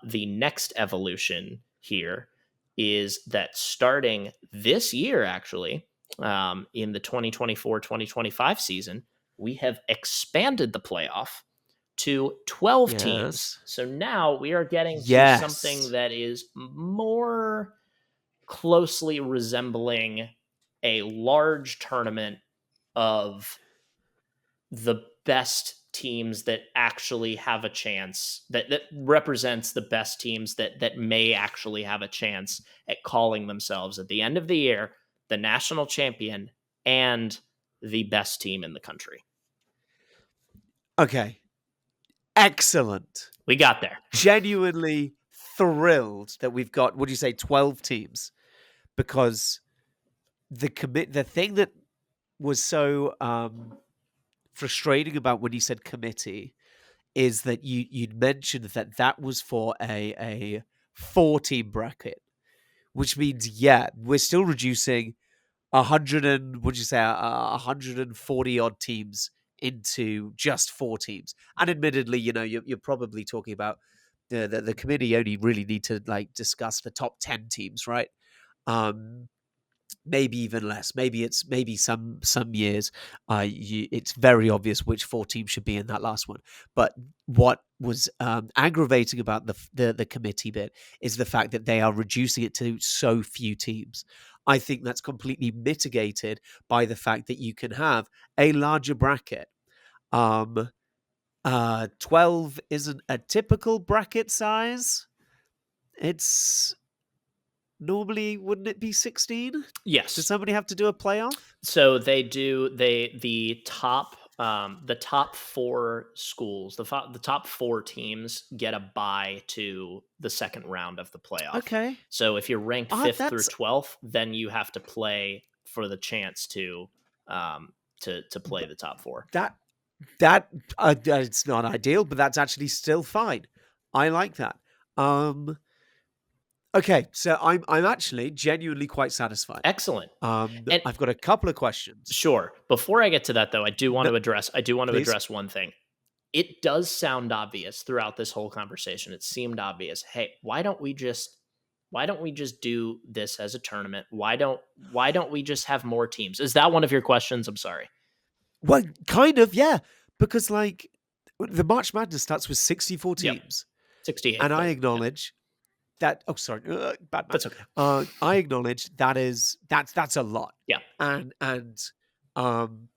the next evolution here is that starting this year, actually, in the 2024-2025 season, we have expanded the playoff to 12 teams. Yes. So now we are getting to something Yes. that is more closely resembling a large tournament of the best teams that actually have a chance, that represents the best teams that may actually have a chance at calling themselves at the end of the year the national champion and the best team in the country. Okay. Excellent. We got there. Genuinely thrilled that we've got, would you say, 12 teams? Because the thing that was so frustrating about when you said committee is that you'd mentioned that that was for a 4-team bracket, which means, yeah, we're still reducing 100 and would you say 140 odd teams into just 4 teams. And admittedly, you're probably talking about the committee only really need to like discuss the top 10 teams, right? Um, maybe even less. Maybe some years, it's very obvious which 4 teams should be in that last one. But what was aggravating about the committee bit is the fact that they are reducing it to so few teams. I think that's completely mitigated by the fact that you can have a larger bracket. 12 isn't a typical bracket size. It's normally, wouldn't it be 16? Does Yes. somebody have to do a playoff? So the top four schools, the top four teams get a bye to the second round of the playoff. Okay. So if you're ranked fifth through That's 12th, then you have to play for the chance to play the top four. that that it's not ideal, but that's actually still fine. I like that. Um, okay, so I'm actually genuinely quite satisfied. Excellent. And I've got a couple of questions. sure, before I get to that though, No, I do want to please. address one thing. It does sound obvious throughout this whole conversation. It seemed obvious. Hey, why don't we just do this as a tournament? Why don't we just have more teams? Is that one of your questions? I'm sorry. Well, kind of, yeah, because like the March Madness starts with 64 Yep. teams, 68, and I but yeah, acknowledge that. Oh, sorry, bad that's math. okay. I acknowledge that's a lot, Yeah. and um,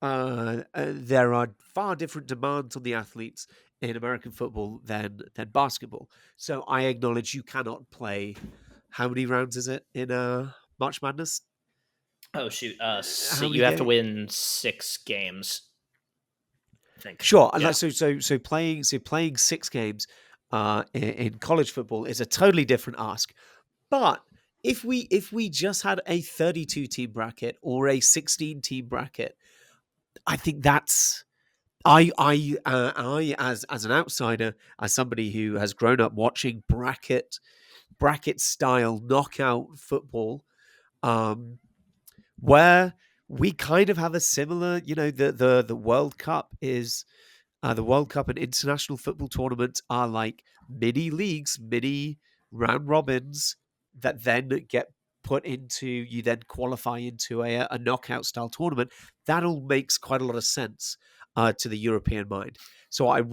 there are far different demands on the athletes in American football than basketball. So I acknowledge you cannot play. How many rounds is it in March Madness? Oh shoot. How many You have to games? win 6 games, I think. Sure. And Yeah. like, so playing 6 games in college football is a totally different ask. But if we just had a 32 team bracket or a 16 team bracket, I think that's I as an outsider, as somebody who has grown up watching bracket style knockout football, um, where we kind of have a similar, the World Cup is the World Cup and international football tournaments are like mini leagues, mini round robins that then get put into, you then qualify into a knockout style tournament. That all makes quite a lot of sense to the European mind. So I'm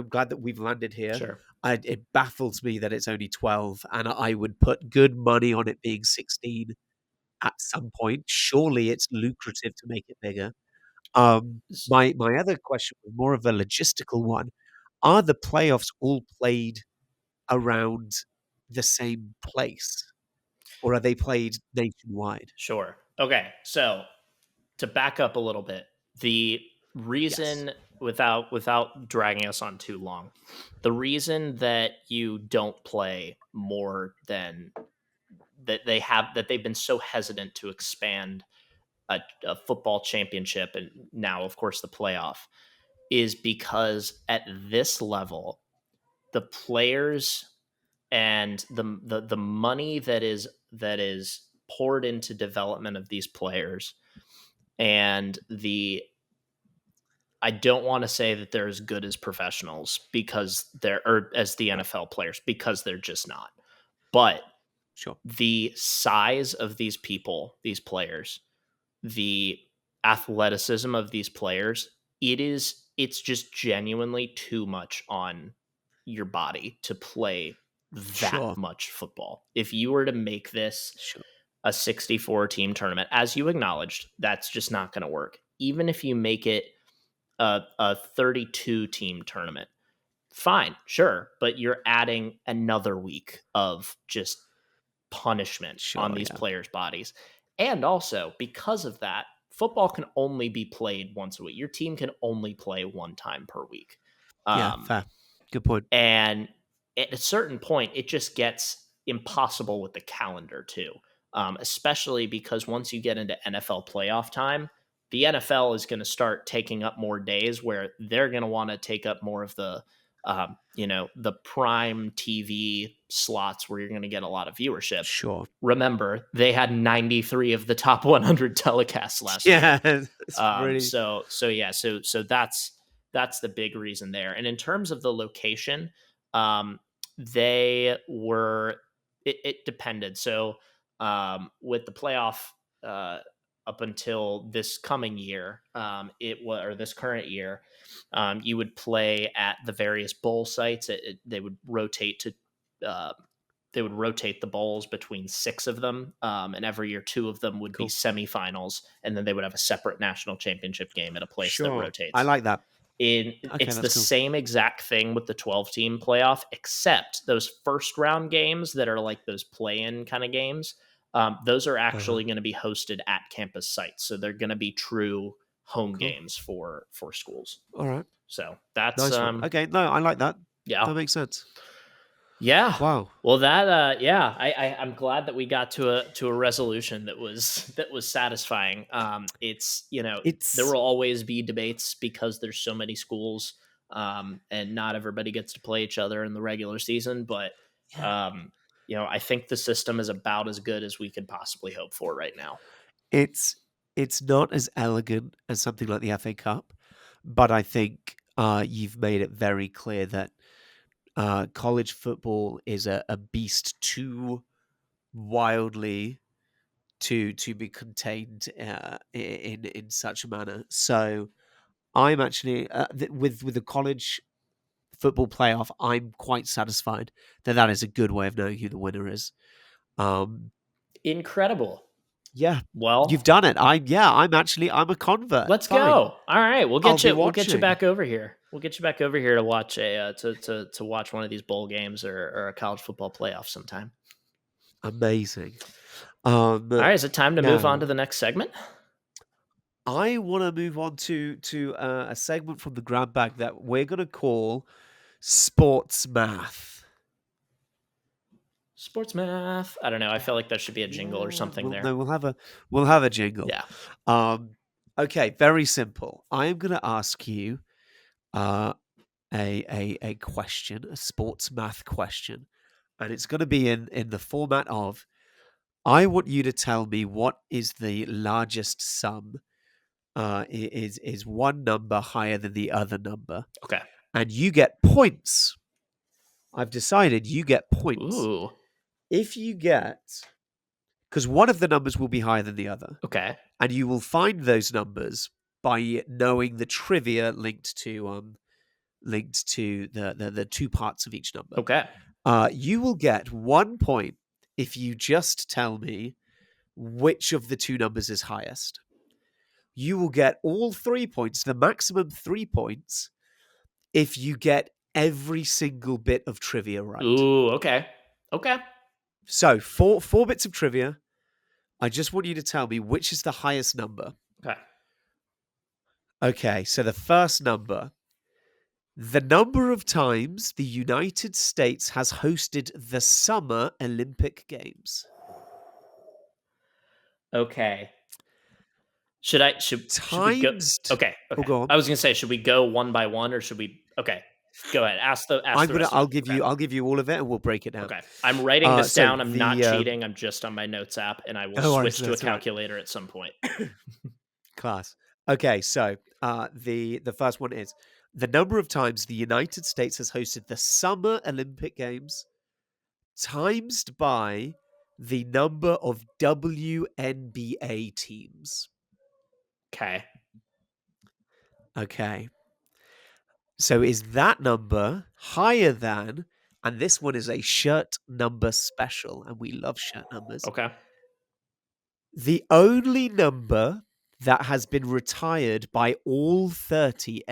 glad that we've landed here. Sure. It baffles me that it's only 12, and I would put good money on it being 16 at some point. Surely it's lucrative to make it bigger. S- My other question was more of a logistical one. Are the playoffs all played around the same place, or are they played nationwide? Sure. Okay. So to back up a little bit, the Yes. reason, without dragging us on too long, the reason that you don't play more than that they've been so hesitant to expand a football championship and now of course the playoff is because at this level the players and the money that is poured into development of these players and I don't want to say that they're as good as professionals because or as the Right. NFL players, because they're just not. But Sure. the size of these people, these players, the athleticism of these players, it's just genuinely too much on your body to play that Sure. much football. If you were to make this Sure. a 64 team tournament, as you acknowledged, that's just not going to work. Even if you make it a 32 team tournament, fine, sure, but you're adding another week of just punishment on Sure. these Yeah. players' bodies. And also, because of that, football can only be played once a week. Your team can only play one time per week. Yeah. Um, Fair. Good point. and at a certain point, it just gets impossible with the calendar, too. Especially because once you get into NFL playoff time, the NFL is going to start taking up more days where they're going to want to take up more of the prime TV slots where you're going to get a lot of viewership. Sure. Remember, they had 93 of the top 100 telecasts last year. Yeah. It's really So that's the big reason there. And in terms of the location, um, they were it depended. So with the playoff uh, up until this coming year, it was or this current year, you would play at the various bowl sites. They would rotate to. They would rotate the bowls between six of them, and every year two of them would be cool. semifinals, and then they would have a separate national championship game at a place that Sure. I rotates. like that. Okay, It's the that's cool. same exact thing with the 12 team playoff, except those first round games that are like those play in kind of games. Those are Uh-huh. actually going to be hosted at campus sites, so they're going to be true home Cool. games for schools. All right. So that's Nice one. Okay. No, I like that. yeah. That makes sense. Yeah. Wow. Well, I'm glad that we got to a resolution that was satisfying. It's there It's will always be debates because there's so many schools, and not everybody gets to play each other in the regular season. But yeah. um, I think the system is about as good as we could possibly hope for right now. It's it's not as elegant as something like the FA Cup, but I think you've made it very clear that college football is a beast too wildly to be contained in such a manner. So I'm actually with the college football playoff. I'm quite satisfied that that is a good way of knowing who the winner is. Um, Incredible. yeah, you've Well, done it. I'm a convert. let's Fine, go. All right, I'll be we'll get you watching. back over here. We'll get you back over here to watch to watch one of these bowl games or a college football playoff sometime. Amazing. All right, is it time to move on Now to the next segment? I want to move on to a segment from the grab bag that we're going to call sports math. Sports math. I don't know. I feel like there should be a jingle or Yeah, something there. we'll have a jingle. Yeah. Um, okay, very simple. I am going to ask you uh, a question, a sports math question, and it's going to be in the format of I want you to tell me what is the largest sum. Is one number higher than the other number, Okay. and you get points. I've decided you get points Ooh. if you get because one of the numbers will be higher than the other. Okay. And you will find those numbers by knowing the trivia linked to the two parts of each number. Okay. You will get 1 point if you just tell me which of the two numbers is highest. You will get all 3 points, the maximum 3 points, if you get every single bit of trivia right. Ooh. Okay. Okay. So four bits of trivia. I just want you to tell me which is the highest number. Okay. Okay, so the first number. The number of times the United States has hosted the Summer Olympic Games. Okay. Should we go? Times. Okay. Oh, Okay. go on. I was gonna say, should we go one by one or should we? Okay. Go ahead. Ask the rest of it. Okay. I'll give you all of it, and we'll break it down. Okay. I'm writing this So down. I'm not cheating. I'm just on my notes app, and I will no worries, switch to a that's all right. calculator at some point. Class. Okay, so the first one is the number of times the United States has hosted the Summer Olympic Games times by the number of WNBA teams. Okay. Okay. So is that number higher than, and this one is a shirt number special, and we love shirt numbers, Okay. the only number that has been retired by all 30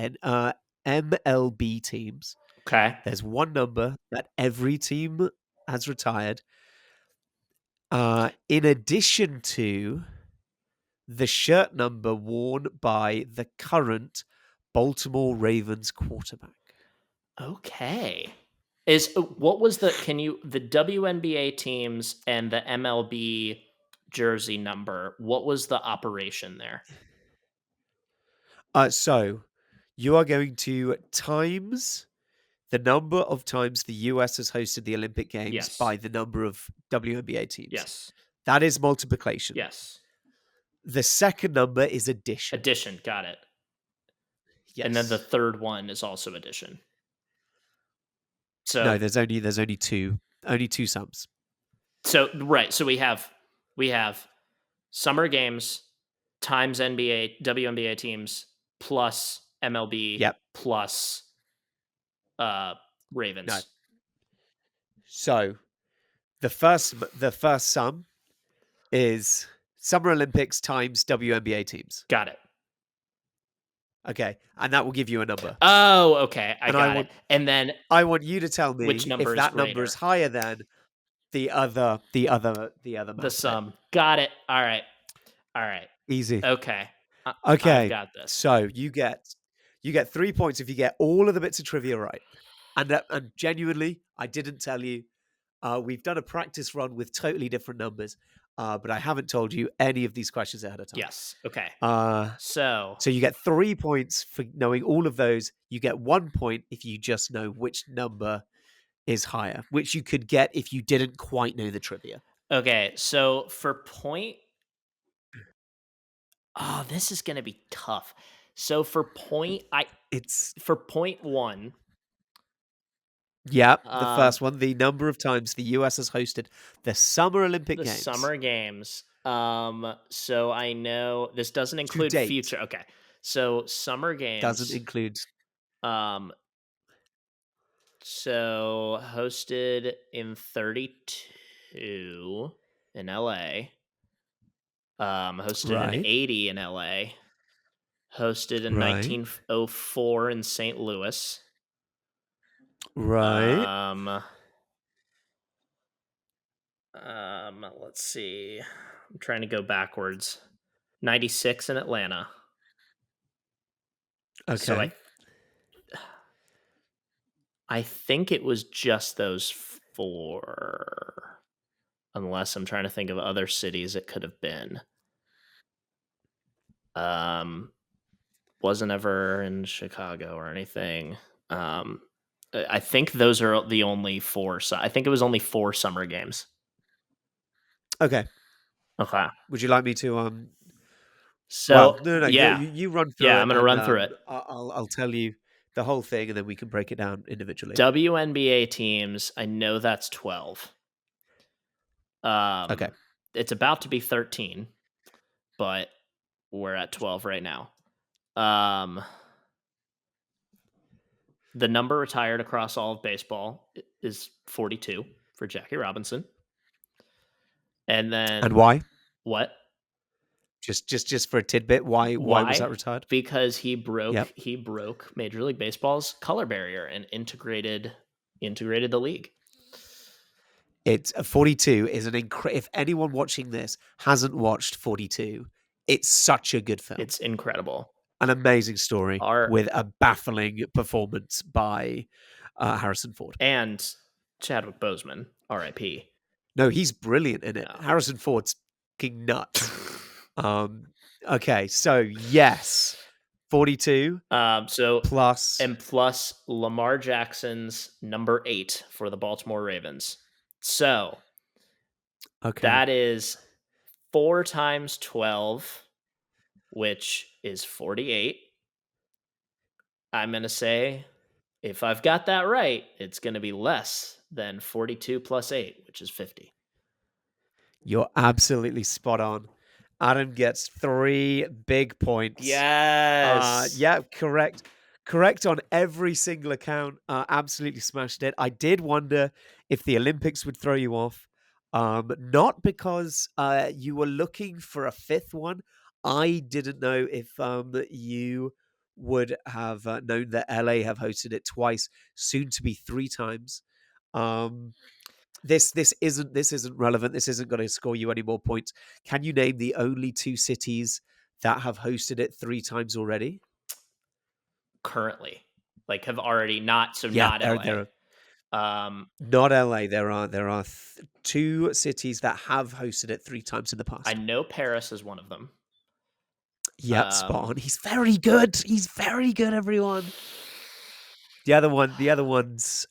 MLB teams. Okay. There's one number that every team has retired, in addition to the shirt number worn by the current Baltimore Ravens quarterback. Okay. Is what was the can you the WNBA teams and the MLB jersey number? What was the operation there? So you are going to times the number of times the US has hosted the Olympic Games Yes. by the number of WNBA teams. Yes. That is multiplication. Yes. The second number is addition. Addition. Got it. And then the Yes. third one is also addition. No, So there's only two sums. so right. So we have summer games times NBA WNBA teams plus MLB Yep. plus uh No. Ravens. So the first sum is Summer Olympics times WNBA teams. Got it. Okay, and that will give you a number. Oh, okay. I And I got it. want And then I want you to tell which me if number is that number is greater? higher than the other The math bit. sum. Got it. All right. All right. Easy. Okay. I've Okay, got this. so you get 3 points if you get all of the bits of trivia right. And genuinely, I didn't tell you. We've done a practice run with totally different numbers, but I haven't told you any of these questions ahead of time. Yes. Okay. Uh, So, so you get 3 points for knowing all of those. You get 1 point if you just know which number is higher, which you could get if you didn't quite know the trivia. okay. So for point, oh, this is going to be tough. So It's for point one, Yeah, the um, first one, the number of times the US has hosted the Summer Olympic the Games summer games. So I know this doesn't to include date future. Okay. So summer doesn't games, include. um, so hosted in 32 in LA, hosted in Right, 80 in LA, hosted in right, 1904 in St. Louis. right. Um, let's see. I'm trying to go backwards. 96 in Atlanta. So Okay. I think it was just those four. Unless I'm trying to think of other cities it could have been. Um, wasn't ever in Chicago or anything. I think those are the only four. So I think it was only four summer games. Okay. Okay. Would you like me to well, So no, yeah, you run through yeah, it I'm gonna and run through it. I'll tell you the whole thing and then we can break it down individually. WNBA teams, I know that's 12. Okay. It's about to be 13, but we're at 12 right now. Um, the number retired across all of baseball is 42 for Jackie Robinson. And And then why? what? Just for a tidbit, why was that Why? retired? Because Yep. he broke Major League Baseball's color barrier and integrated the league. It's 42 is if anyone watching this hasn't watched 42, it's such a good film. It's incredible. An amazing story Our with a baffling performance by Harrison Ford. and Chadwick Boseman, R.I.P. No, he's brilliant in it. Yeah. Harrison Ford's fucking nuts. Okay, so yes, 42 So plus. and plus Lamar Jackson's number 8 for the Baltimore Ravens. So Okay, that is 4 times 12, which is 48. I'm going to say if I've got that right, it's going to be less than 42 plus 8, which is 50. You're absolutely spot on. Adam gets 3 big points. Yes. Yeah, correct. Correct on every single account. Absolutely smashed it. I did wonder if the Olympics would throw you off. Not because you were looking for a fifth one. I didn't know if you would have known that LA have hosted it twice, soon to be 3 times. Um, this isn't relevant. This isn't going to score you any more points. Can you name the only 2 cities that have hosted it 3 times already? Currently, like have already not, so Yeah, not there LA. are Um, not LA. There are 2 cities that have hosted it 3 times in the I past. know Paris is one of them. Yep, spot Um, on. He's very good. He's very good, everyone. The other ones,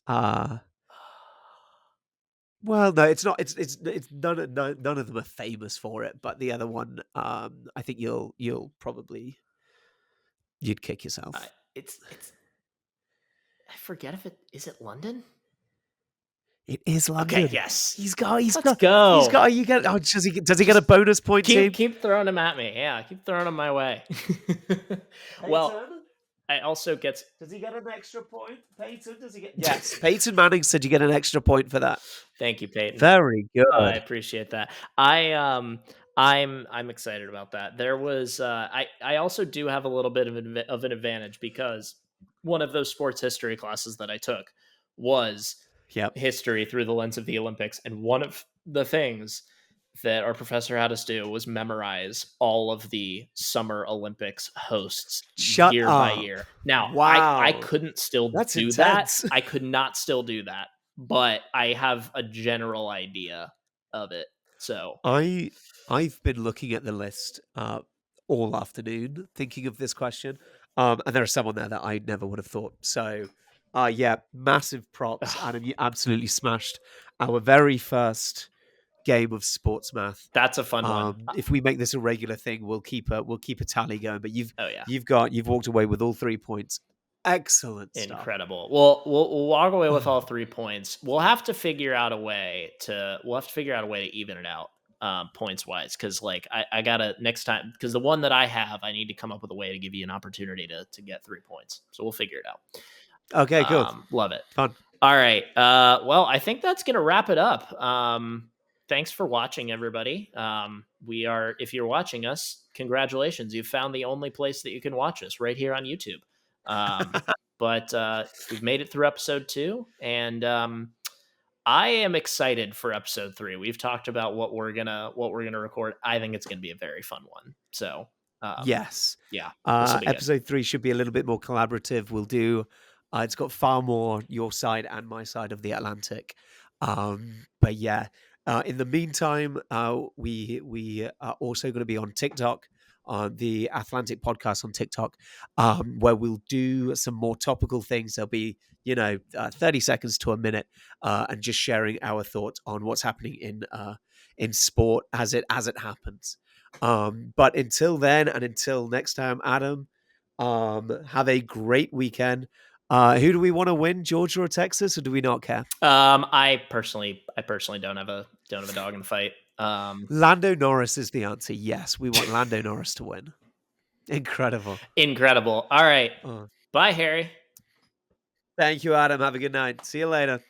well, no, it's not. It's none of them are famous for it. But the other one, I think you'll probably you'd kick yourself. it's. I forget if it is it London. It is Okay, London. yes. He's got. He's Let's got. He's go. got. You get. Oh, does he get a Just bonus point, team? keep throwing them at me. Yeah, keep throwing them my way. Well, Peyton? I also get. Does he get an extra point? Peyton, does he get? Yes. Peyton Manning said you get an extra point for that. Thank you, Peyton. Very I good. appreciate that. I'm excited about that. There was I also do have a little bit of an advantage because one of those sports history classes that I took was Yep. history through the lens of the Olympics, and one of the things that our professor had us do was memorize all of the Summer Olympics hosts Shut year by up. year. Now, I Wow. couldn't still That's do that. intense. I could not still do that, but I have a general idea of it. So, I I've been looking at the list all afternoon thinking of this question. And there are some on there that I never would have thought. So yeah, massive props. ugh, Adam, you absolutely smashed our very first game of sports math. that's a fun one. If we make this a regular thing, we'll keep a tally going. But Oh yeah. you've walked away with all 3 points. Excellent stuff. Incredible. Well, we'll walk away with all Oh, 3 points. We'll have to figure out a way to even it out points wise because like I gotta next time because the one that I have I need to come up with a way to give you an opportunity to get 3 points. So we'll figure it out. okay, good. Love it. Fun. All right. Well, I think that's gonna wrap it up. Thanks for watching, everybody. If you're watching us, congratulations. You've found the only place that you can watch us right here on YouTube. Um, but we've made it through episode 2, and I am excited for episode 3. We've talked about what we're gonna record. I think it's gonna be a very fun one. So Yes. yeah, this will be good. Episode 3 should be a little bit more collaborative. We'll do it's got far more your side and my side of the Atlantic. But yeah, in the meantime, we are also going to be on TikTok, on the Athlantic podcast on TikTok, where we'll do some more topical things. There'll be 30 seconds to a minute, and just sharing our thoughts on what's happening in sport as it happens. But until then, and until next time, Adam, have a great weekend. Who do we want to win, Georgia or Texas, or do we not care? I personally don't have a dog in the fight. Lando Norris is the answer. Yes, we want Lando Norris to win. Incredible. Incredible. All right. Oh, Bye, Harry. thank you, Adam. Have a good night. See you later.